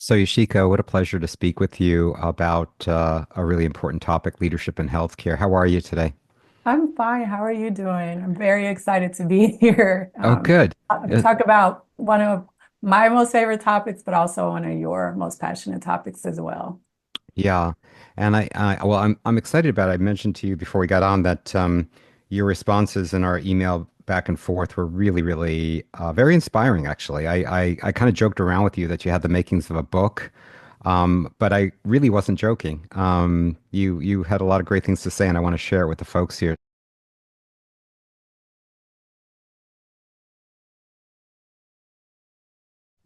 So, Yoshiko, what a pleasure to speak with you about a really important topic, leadership in healthcare. How are you today? I'm fine. How are you doing? I'm very excited to be here. Oh, good. Uh, Talk about one of my most favorite topics, but also one of your most passionate topics as well. yeah, and well, I'm excited about it. I mentioned to you before we got on that your responses in our email back and forth were really, really very inspiring. Actually, I kind of joked around with you that you had the makings of a book, but I really wasn't joking. You had a lot of great things to say, and I want to share it with the folks here.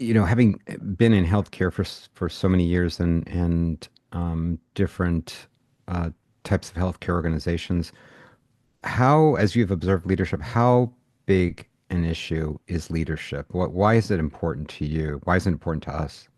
Having been in healthcare for so many years and different uh, types of healthcare organizations, how, as you've observed leadership, how big an issue is leadership? Why is it important to you? Why is it important to us?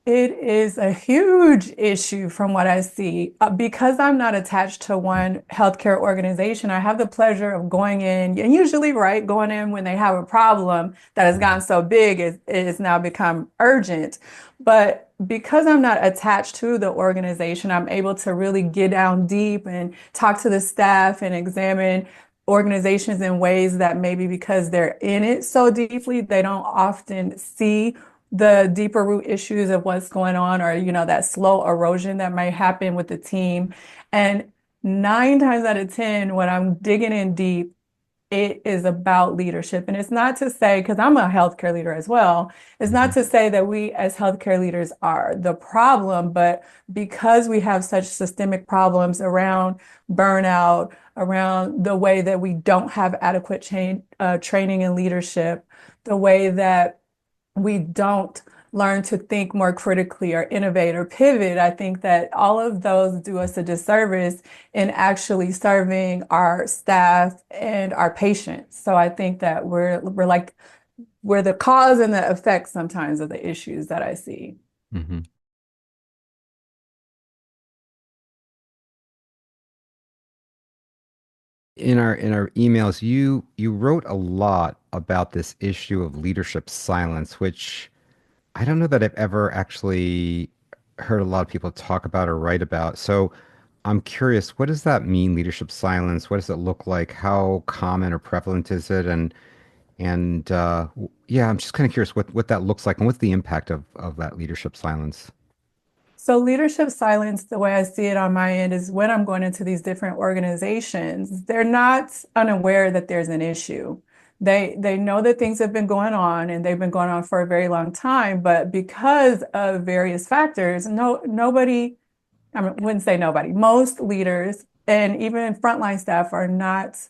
It is a huge issue from what I see. Because I'm not attached to one healthcare organization, I have the pleasure of going in, and usually, right, going in when they have a problem that has gotten Mhm. so big, it has now become urgent. But because I'm not attached to the organization, I'm able to really get down deep and talk to the staff and examine organizations in ways that maybe because they're in it so deeply, they don't often see the deeper root issues of what's going on, or that slow erosion that might happen with the team. And 9 times out of 10, when I'm digging in deep, it is about leadership. And it's not to say, because I'm a healthcare leader as well, it's not Mhm. to say that we as healthcare leaders are the problem, but because we have such systemic problems around burnout, around the way that we don't have adequate training and leadership, the way that we don't learn to think more critically or innovate or pivot, I think that all of those do us a disservice in actually serving our staff and our patients. So I think that we're the cause and the effect sometimes of the issues that I see. Mhm. In our emails, you wrote a lot about this issue of leadership silence, which I don't know that I've ever actually heard a lot of people talk about or write about. So I'm curious, what does that mean, leadership silence? What does it look like? How common or prevalent is it? Yeah, I'm just kind of curious what that looks like and what's the impact of that leadership silence. So leadership silence, the way I see it on my end, is when I'm going into these different organizations, they're not unaware that there's an issue. They know that things have been going on and they've been going on for a very long time, but because of various factors, nobody, wouldn't say nobody, most leaders and even frontline staff are not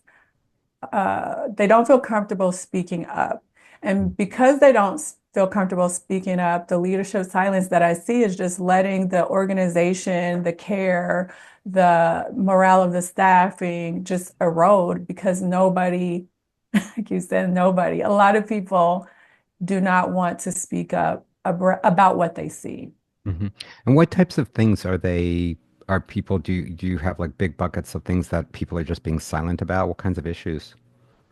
they don't feel comfortable speaking up. And because they don't feel comfortable speaking up, the leadership silence that I see is just letting the organization, the care, the morale of the staffing just erode because nobody, like you said, nobody, a lot of people do not want to speak up about what they see. Hmm. And what types of things are people do you have like big buckets of things that people are just being silent about? What kinds of issues?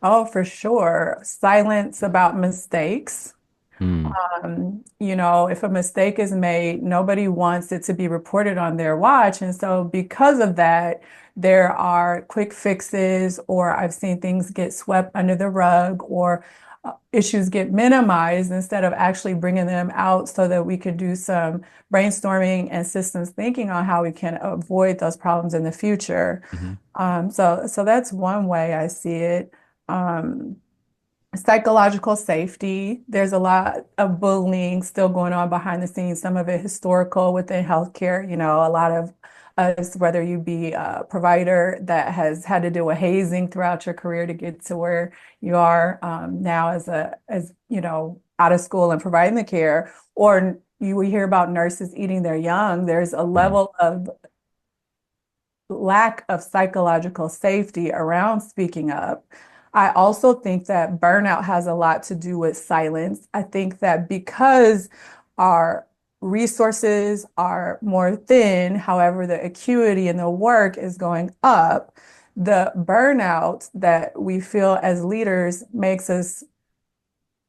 Oh, for sure. Silence about mistakes. Hmm. If a mistake is made, nobody wants it to be reported on their watch. And so, because of that, there are quick fixes, or I've seen things get swept under the rug, or issues get minimized instead of actually bringing them out so that we could do some brainstorming and systems thinking on how we can avoid those problems in the future. Hmm. So that's one way I see it. Um, Psychological safety. There's a lot of bullying still going on behind the scenes, some of it historical within healthcare. A lot of us, whether you be a provider that has had to deal with hazing throughout your career to get to where you are now as out of school and providing the care, or we hear about nurses eating their young. There's a level of lack of psychological safety around speaking up. I also think that burnout has a lot to do with silence. I think that because our resources are more thin, however, the acuity and the work is going up, the burnout that we feel as leaders makes us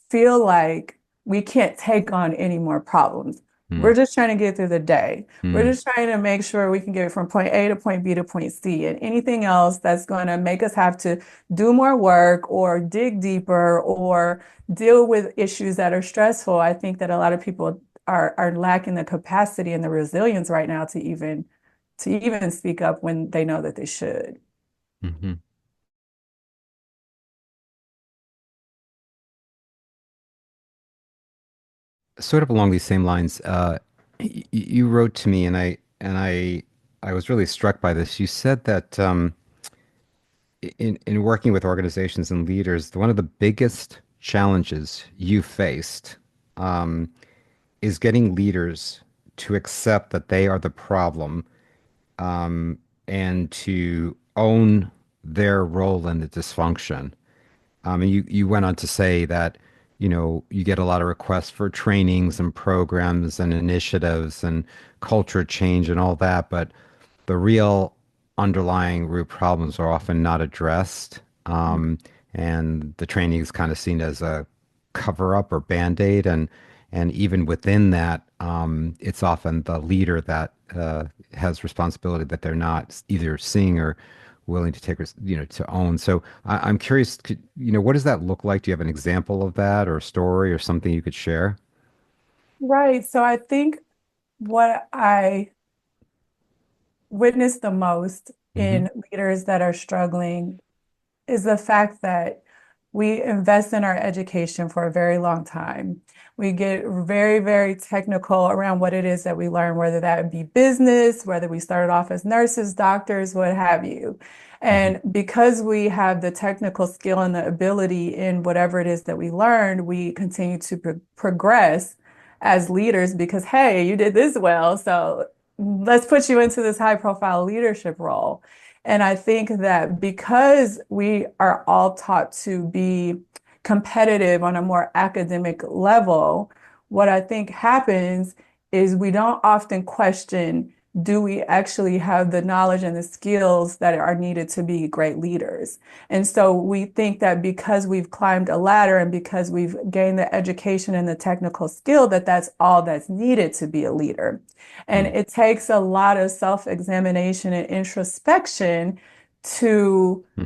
feel like we can't take on any more problems. Mm, We're just trying to get through the day. We're mm, just trying to make sure we can get from point A to point B to point C. And anything else that's going to make us have to do more work or dig deeper or deal with issues that are stressful, I think that a lot of people are lacking the capacity and the resilience right now to even speak up when they know that they should. mhm. Sort of along these same lines, you wrote to me, and I was really struck by this. You said that in working with organizations and leaders, one of the biggest challenges you faced um, is getting leaders to accept that they are the problem, um, and to own their role in the dysfunction. And you went on to say that, you get a lot of requests for trainings and programs and initiatives and culture change and all that, but the real underlying root problems are often not addressed. And the training is kind of seen as a cover up or band-aid. And even within that, it's often the leader that has responsibility that they're not either seeing or willing to take, to own. So I'm curious, what does that look like? Do you have an example of that or a story or something you could share? Right. So I think what I witness the most Hmm. in leaders that are struggling is the fact that we invest in our education for a very long time. We get very, very technical around what it is that we learn, whether that be business, whether we started off as nurses, doctors, what have you. Hmm. And because we have the technical skill and the ability in whatever it is that we learned, we continue to progress as leaders because, hey, you did this well. So let's put you into this high profile leadership role. And I think that because we are all taught to be competitive on a more academic level, what I think happens is we don't often question, do we actually have the knowledge and the skills that are needed to be great leaders? And so we think that because we've climbed a ladder and because we've gained the education and the technical skill, that that's all that's needed to be a leader. And Mm, it takes a lot of self-examination and introspection to mm,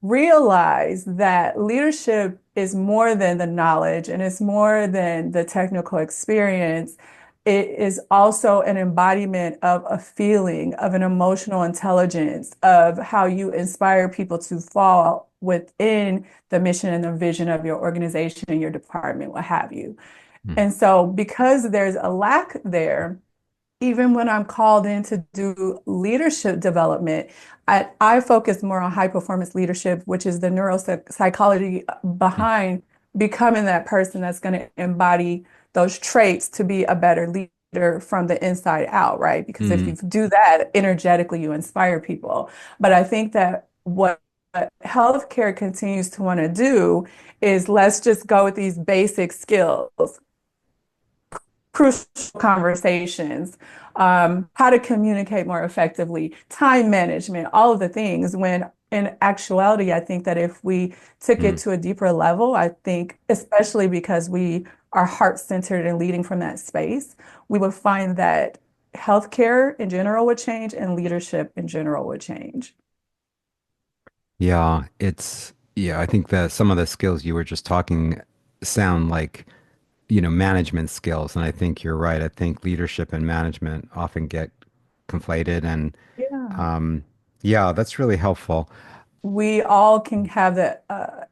realize that leadership is more than the knowledge and it's more than the technical experience. It is also an embodiment of a feeling, of an emotional intelligence, of how you inspire people to fall within the mission and the vision of your organization, your department, what have you. mm, And so, because there's a lack there, even when I'm called in to do leadership development, I focus more on high performance leadership, which is the neuropsychology behind becoming that person that's going to embody those traits to be a better leader from the inside out, right? Because if mm. you do that energetically, you inspire people. But I think that what healthcare continues to want to do is let's just go with these basic skills, crucial conversations, how to communicate more effectively, time management, all of the things. When in actuality, I think that if we took it Mm. to a deeper level, I think, especially because we are heart centered and leading from that space, we would find that healthcare in general would change and leadership in general would change. Yeah, I think that some of the skills you were just talking sound like, management skills. And I think you're right. I think leadership and management often get conflated. And Yeah. um, yeah, that's really helpful. We all can have the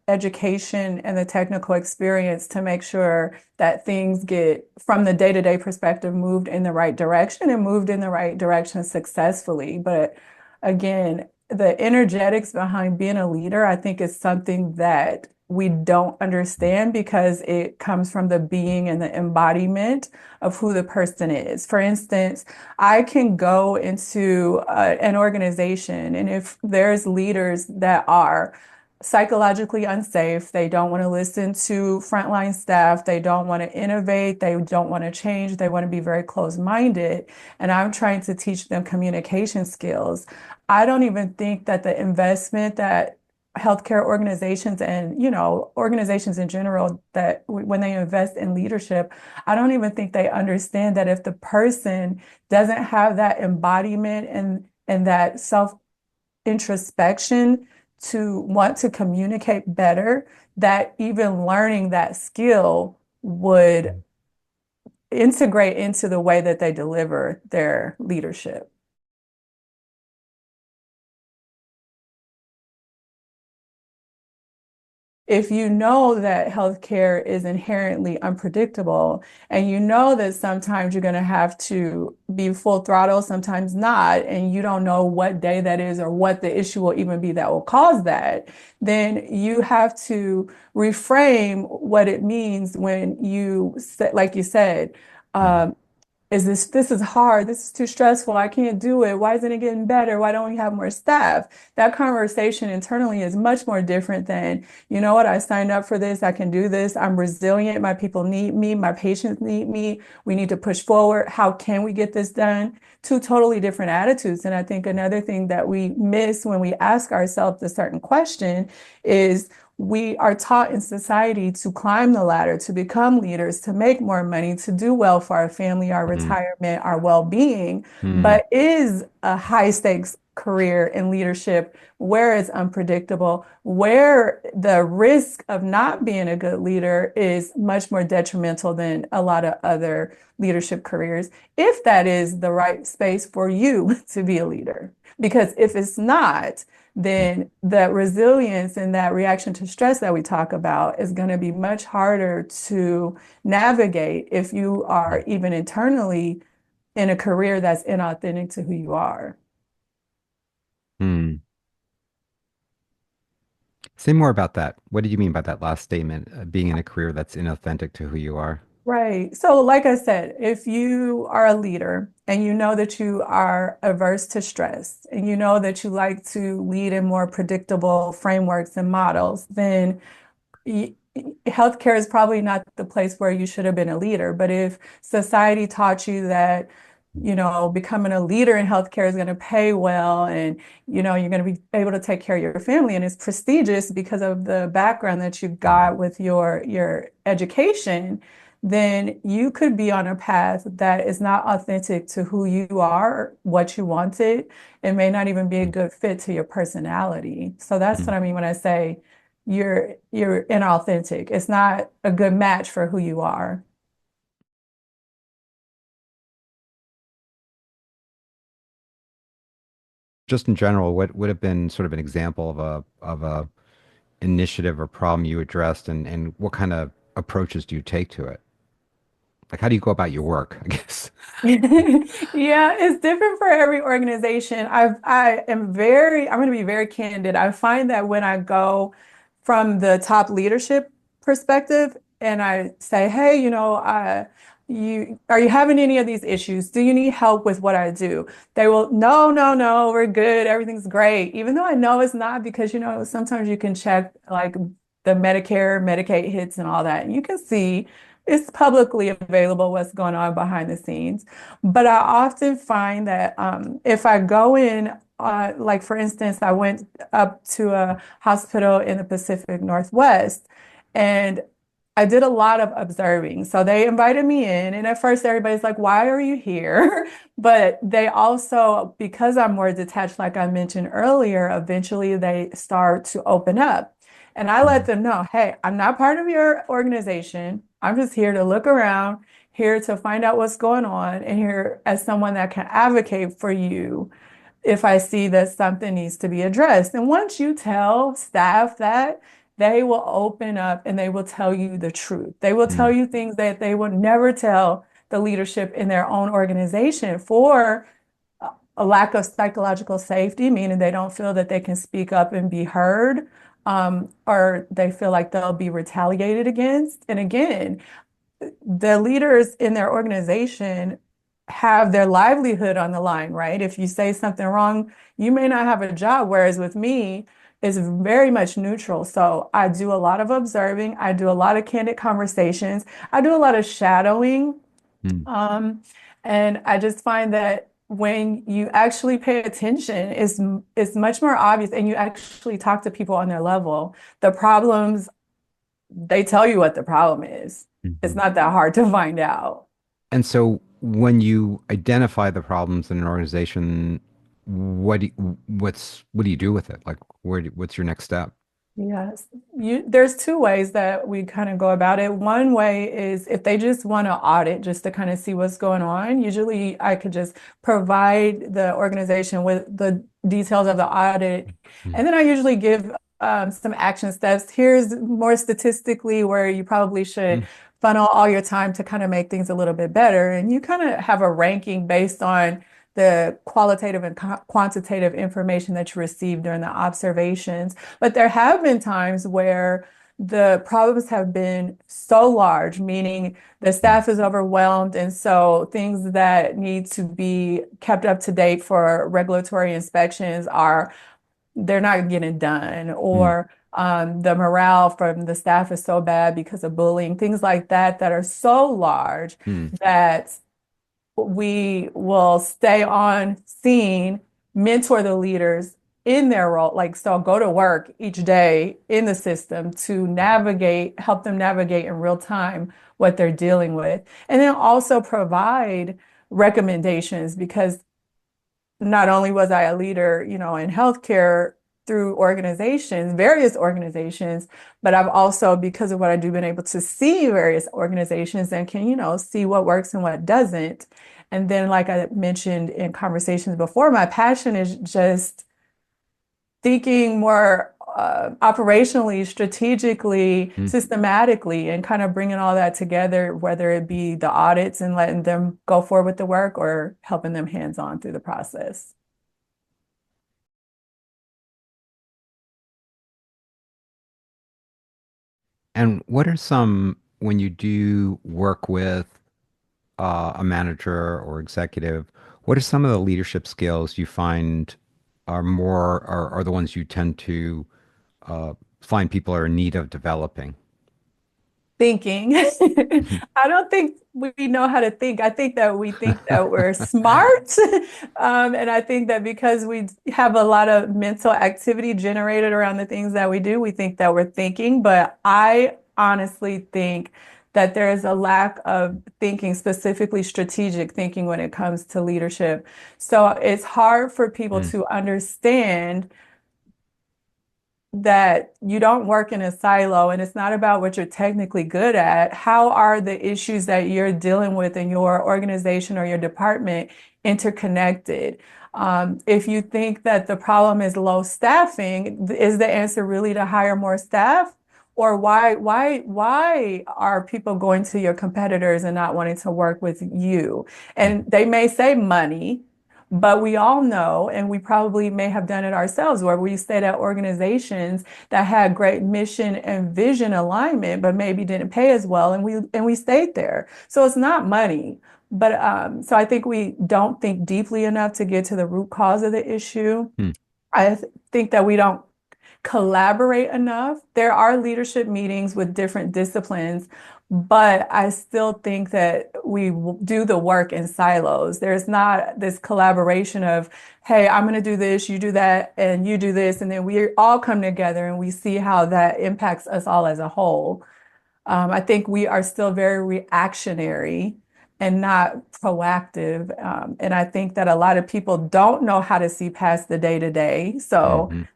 education and the technical experience to make sure that things get from the day-to-day perspective moved in the right direction and moved in the right direction successfully. But again, the energetics behind being a leader, I think is something that we don't understand because it comes from the being and the embodiment of who the person is. For instance, I can go into an organization, and if there's leaders that are psychologically unsafe, they don't want to listen to frontline staff, they don't want to innovate, they don't want to change, they want to be very closed-minded, and I'm trying to teach them communication skills. I don't even think that the investment that healthcare organizations and, organizations in general that when they invest in leadership, I don't even think they understand that if the person doesn't have that embodiment and that self introspection to want to communicate better, that even learning that skill would integrate into the way that they deliver their leadership. If you know that healthcare is inherently unpredictable and you know that sometimes you're going to have to be full throttle, sometimes not, and you don't know what day that is or what the issue will even be that will cause that, then you have to reframe what it means when you, like you said, Mm, um, is this is hard, this is too stressful, I can't do it, why isn't it getting better, why don't we have more staff? That conversation internally is much more different than, you know what, I signed up for this, I can do this, I'm resilient, my people need me, my patients need me, we need to push forward, how can we get this done? Two totally different attitudes. And I think another thing that we miss when we ask ourselves a certain question is we are taught in society to climb the ladder, to become leaders, to make more money, to do well for our family, our mm, retirement, our well-being. mm, But is a high stakes career in leadership where it's unpredictable, where the risk of not being a good leader is much more detrimental than a lot of other leadership careers, if that is the right space for you to be a leader. Because if it's not, mm, then that resilience and that reaction to stress that we talk about is going to be much harder to navigate if you are even internally in a career that's inauthentic to who you are. mm. Say more about that. What did you mean by that last statement, being in a career that's inauthentic to who you are? Right. So, like I said, if you are a leader and you know that you are averse to stress and you know that you like to lead in more predictable frameworks and models, then healthcare is probably not the place where you should have been a leader. But if society taught you that, becoming a leader in healthcare is going to pay well and, you're going to be able to take care of your family and it's prestigious because of the background that you got with your education, then you could be on a path that is not authentic to who you are, what you wanted. It may not even be a good fit to your personality. So that's Mm. what I mean when I say you're inauthentic. It's not a good match for who you are. Just in general, what would have been sort of an example of a initiative or problem you addressed, and what kind of approaches do you take to it? Like, how do you go about your work, I guess? Yeah, it's different for every organization. I'm going to be very candid. I find that when I go from the top leadership perspective and I say, hey, are you having any of these issues? Do you need help with what I do? They will, no, no, no, we're good. Everything's great. Even though I know it's not because, sometimes you can check like the Medicare, Medicaid hits and all that. And you can see it's publicly available what's going on behind the scenes. But I often find that if I go in, like for instance, I went up to a hospital in the Pacific Northwest and I did a lot of observing. So they invited me in, and at first everybody's like, why are you here? But they also, because I'm more detached, like I mentioned earlier, eventually they start to open up. And I let Mm, them know, hey, I'm not part of your organization. I'm just here to look around, here to find out what's going on, and here as someone that can advocate for you if I see that something needs to be addressed. And once you tell staff that, they will open up and they will tell you the truth. They will tell mm, you things that they would never tell the leadership in their own organization for a lack of psychological safety, meaning they don't feel that they can speak up and be heard, or they feel like they'll be retaliated against. And again, the leaders in their organization have their livelihood on the line, right? If you say something wrong, you may not have a job. Whereas with me, it's very much neutral. So I do a lot of observing. I do a lot of candid conversations. I do a lot of shadowing. mm, Um, and I just find that when you actually pay attention, is much more obvious, and you actually talk to people on their level. The problems, they tell you what the problem is. It's Mhm. not that hard to find out. And so when you identify the problems in an organization, what do you do with it? Like what's your next step? Yes, there's two ways that we kind of go about it. One way is if they just want to audit just to kind of see what's going on. Usually I could just provide the organization with the details of the audit. Mm, And then I usually give some action steps. Here's more statistically where you probably should mm, funnel all your time to kind of make things a little bit better. And you kind of have a ranking based on the qualitative and quantitative information that you received during the observations. But there have been times where the problems have been so large, meaning the mm, staff is overwhelmed. And so things that need to be kept up to date for regulatory inspections are, they're not getting done. mm, Or the morale from the staff is so bad because of bullying, things like that, that are so large mm, that we will stay on scene, mentor the leaders in their role, like so go to work each day in the system to navigate, help them navigate in real time what they're dealing with. And then also provide recommendations because not only was I a leader, in healthcare through organizations, various organizations, but I've also, because of what I do, been able to see various organizations and can, see what works and what doesn't. And then, like I mentioned in conversations before, my passion is just thinking more operationally, strategically, mm. systematically, and kind of bringing all that together, whether it be the audits and letting them go forward with the work or helping them hands-on through the process. And what are some, when you do work with a manager or executive, what are some of the leadership skills you find are the ones you tend to find people are in need of developing? Thinking. I don't think we know how to think. I think that we think that we're smart. And I think that because we have a lot of mental activity generated around the things that we do, we think that we're thinking. But I honestly think that there is a lack of thinking, specifically strategic thinking when it comes to leadership. So it's hard for people Mm, to understand that you don't work in a silo and it's not about what you're technically good at. How are the issues that you're dealing with in your organization or your department interconnected? If you think that the problem is low staffing, is the answer really to hire more staff? Or why are people going to your competitors and not wanting to work with you? mm, And they may say money, but we all know, and we probably may have done it ourselves, where we stayed at organizations that had great mission and vision alignment, but maybe didn't pay as well, and we stayed there. So it's not money, but so I think we don't think deeply enough to get to the root cause of the issue. mm. Think that we don't collaborate enough. There are leadership meetings with different disciplines, but I still think that we do the work in silos. There's not this collaboration of, hey, I'm going to do this, you do that, and you do this, and then we all come together and we see how that impacts us all as a whole. I think we are still very reactionary and not proactive. And I think that a lot of people don't know how to see past the day to day. So, Mhm.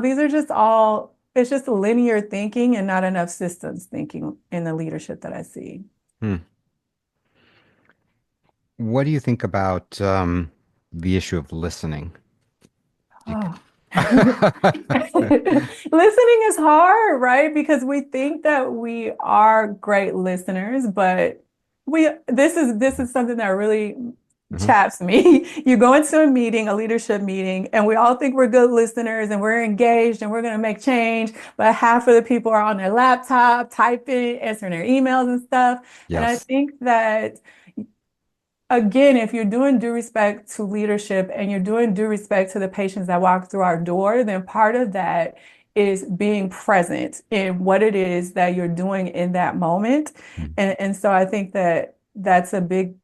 these are just all, it's just linear thinking and not enough systems thinking in the leadership that I see. Hmm. What do you think about the issue of listening? You Oh. c- Listening is hard, right? Because we think that we are great listeners, but this is something that really Mhm. chaps me. You go into a meeting, a leadership meeting, and we all think we're good listeners and we're engaged and we're going to make change, but half of the people are on their laptop, typing, answering their emails and stuff. And I Yes. think that again, if you're doing due respect to leadership and you're doing due respect to the patients that walk through our door, then part of that is being present in what it is that you're doing in that moment. Mm. And so I think that that's a big,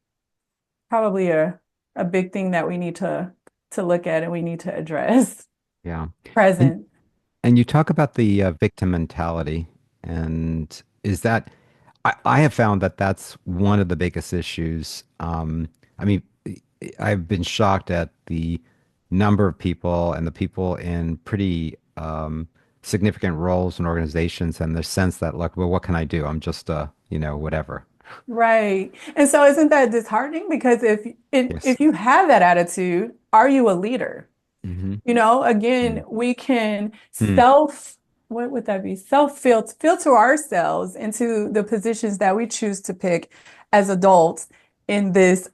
probably a a big thing that we need to look at and we need to address. Yeah. And Present. and you talk about the victim mentality, and is that I have found that that's one of the biggest issues. I mean, I've been shocked at the number of people and the people in pretty significant roles in organizations and the sense that, look, well, what can I do? I'm just whatever. Right. And so isn't that disheartening? Because Yes. if you have that attitude, are you a leader? Hmm. Again, we can what would that be? Filter ourselves into the positions that we choose to pick as adults in this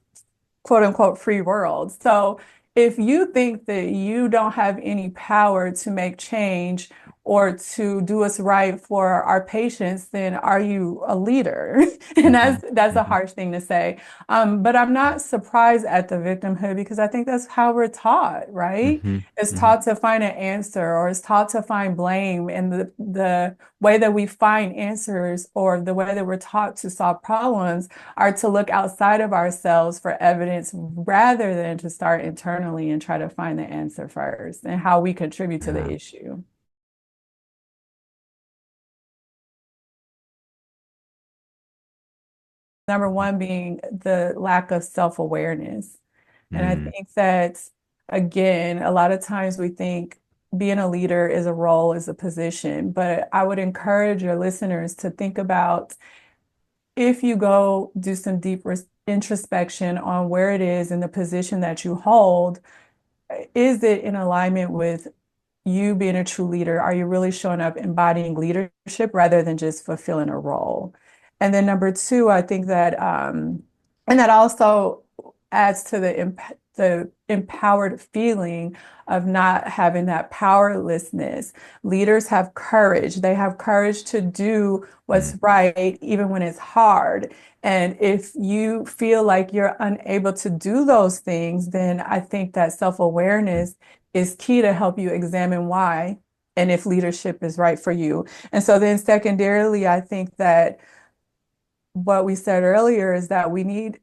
quote unquote free world. So if you think that you don't have any power to make change or to do what's right for our patients, then are you a leader? And Hmm. that's a Hmm. harsh thing to say. But I'm not surprised at the victimhood because I think that's how we're taught, right? Hmm. It's Hmm. taught to find an answer or it's taught to find blame. And the way that we find answers or the way that we're taught to solve problems are to look outside of ourselves for evidence rather than to start internally and try to find the answer first and how we contribute to the Yeah. issue. Number one being the lack of self-awareness. And I Mm. think that, again, a lot of times we think being a leader is a role, is a position, but I would encourage your listeners to think about if you go do some deep introspection on where it is in the position that you hold, is it in alignment with you being a true leader? Are you really showing up embodying leadership rather than just fulfilling a role? And then number two, I think that, and that also adds to the empowered feeling of not having that powerlessness. Leaders have courage. They have courage to do Mm. what's right, even when it's hard. And if you feel like you're unable to do those things, then I think that self-awareness is key to help you examine why and if leadership is right for you. And so then secondarily, I think that what we said earlier is that we need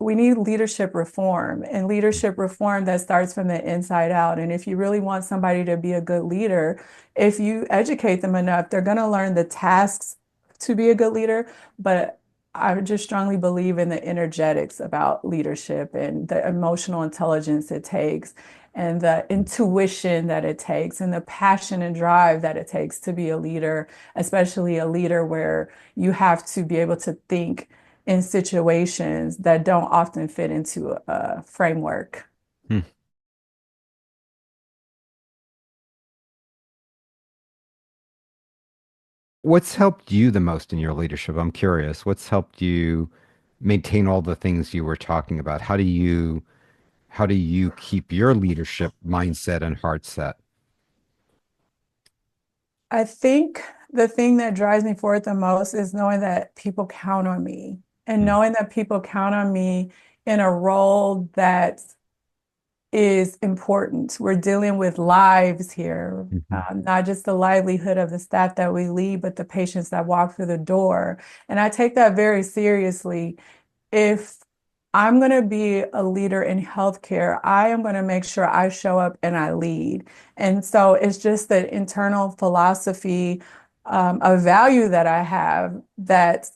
leadership reform and leadership reform that starts from the inside out. And if you really want somebody to be a good leader, if you educate them enough, they're going to learn the tasks to be a good leader. But I just strongly believe in the energetics about leadership and the emotional intelligence it takes and the intuition that it takes and the passion and drive that it takes to be a leader, especially a leader where you have to be able to think in situations that don't often fit into a framework. Mm. What's helped you the most in your leadership? I'm curious. What's helped you maintain all the things you were talking about? How do you keep your leadership mindset and heart set? I think the thing that drives me forward the most is knowing that people count on me and Mm. knowing that people count on me in a role that is important. We're dealing with lives here, Hmm. not just the livelihood of the staff that we lead, but the patients that walk through the door. And I take that very seriously. If I'm going to be a leader in healthcare, I am going to make sure I show up and I lead. And so it's just the internal philosophy of value that I have that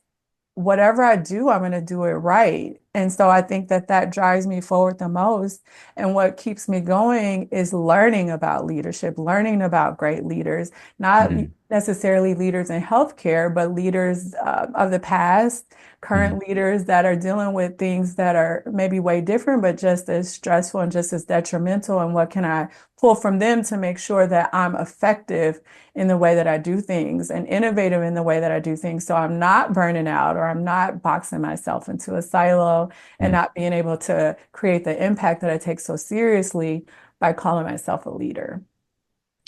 whatever I do, I'm going to do it right. And so I think that that drives me forward the most. And what keeps me going is learning about leadership, learning about great leaders, not Mm. necessarily leaders in healthcare, but leaders of the past, Mm. current leaders that are dealing with things that are maybe way different, but just as stressful and just as detrimental. And what can I pull from them to make sure that I'm effective in the way that I do things and innovative in the way that I do things. So I'm not burning out or I'm not boxing myself into a silo and Mm. not being able to create the impact that I take so seriously by calling myself a leader.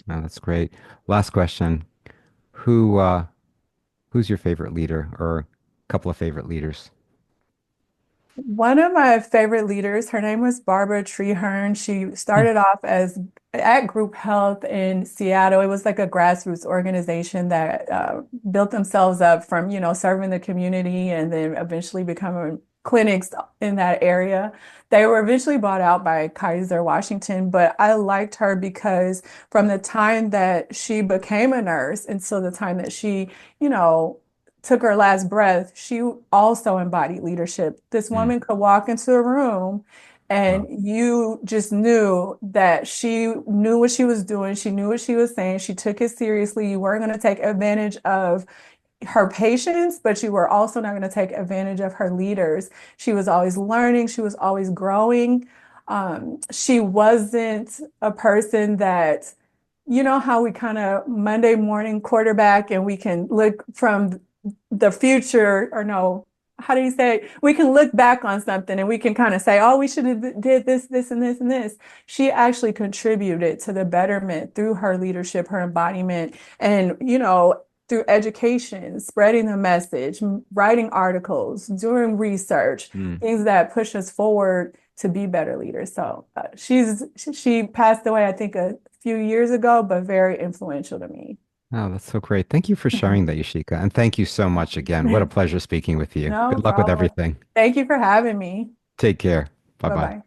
Oh, that's great. Last question. Who's your favorite leader or a couple of favorite leaders? One of my favorite leaders, her name was Barbara Treherne. She Mm. started off as at Group Health in Seattle. It was like a grassroots organization that built themselves up from, serving the community and then eventually becoming clinics in that area. They were eventually bought out by Kaiser Washington, but I liked her because from the time that she became a nurse until the time that she, you know, took her last breath, she also embodied leadership. This Mm. woman could walk into a room and Wow. you just knew that she knew what she was doing. She knew what she was saying. She took it seriously. You weren't going to take advantage of her patients, but you were also not going to take advantage of her leaders. She was always learning, she was always growing. She wasn't a person that, you know, how we kind of Monday morning quarterback and we can look from the future, or no, how do you say? We can look back on something and we can kind of say, oh, we should have did this, this, and this, and this. She actually contributed to the betterment through her leadership, her embodiment, and, you know, through education, spreading the message, writing articles, doing research, Mm. things that push us forward to be better leaders. So she passed away, I think, a few years ago, but very influential to me. Oh, that's so great. Thank you for sharing that, Yashika. And thank you so much again. What a pleasure speaking with you. No Good luck with problem. everything. Thank you for having me. Take care. Bye Bye bye. bye.